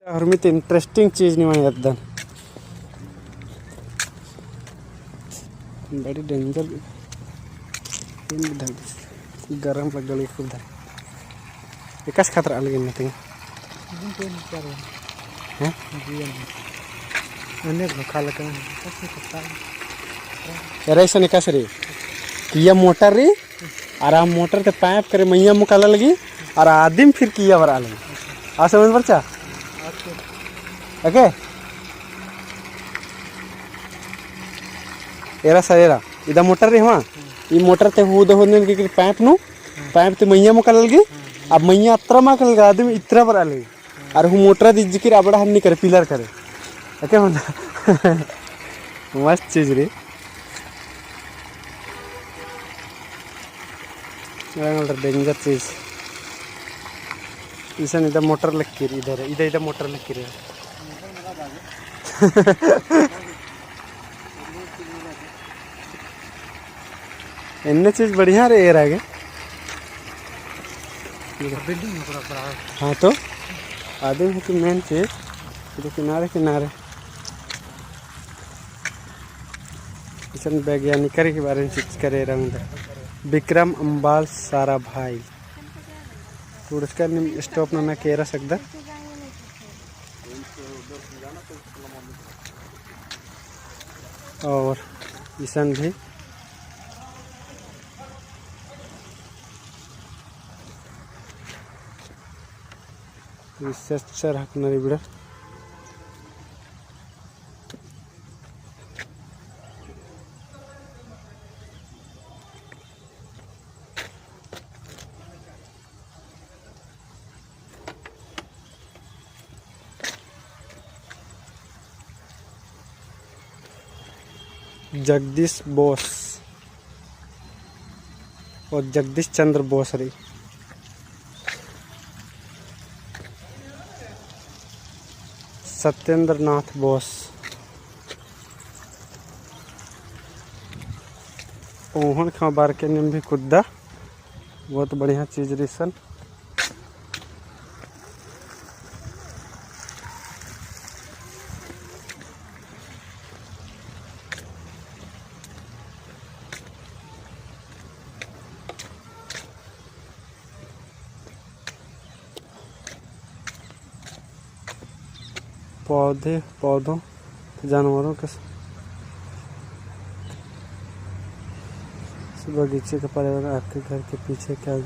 और मी इंटरेस्टिंग चीज नहीं मानी एकदम बड़ी डेंजर गरम लगल खूब धर एकाच खातर अलग नहीं हैं अनेक खाल ऐसा नहीं कैसे रे किया मोटर री और आप मोटर ते पाइप करे मैया मुकाला लगी और आदिम फिर किया बरा लगी आ समझ बच्चा ओके एरा सरेरा इधर मोटर रे हवा ये मोटर ते हु दहोने के पाइप ते मैया मुकाला लगी अब मैया अत्र मा कल आदिम इतना बरा लगी और हु मोटर दी जिक्र abada हन्नी करे पिलर करे ओके मस्त चीज रे डेंजर चीज इसे इधर मोटर लग इधर इधर इधर मोटर लग इन्ने चीज बढ़िया रे यार आगे हाँ तो आदमी की मेन चीज तो किनारे किनारे इस वैज्ञानिक के बारे में चीज करे रंग विक्रम अंबाल सारा भाई पुरस्कार स्टॉप में मैं कह सकता और ईसन भी रिसर्चर हकनरी बिड़ा जगदीश बोस और जगदीश चंद्र बोस रे सत्येंद्र नाथ बोस ओहन खा बार के निम भी कुद्दा बहुत बढ़िया चीज रिसन पौधों जानवरों के बगीचे का पर्यावरण आपके घर के पीछे क्या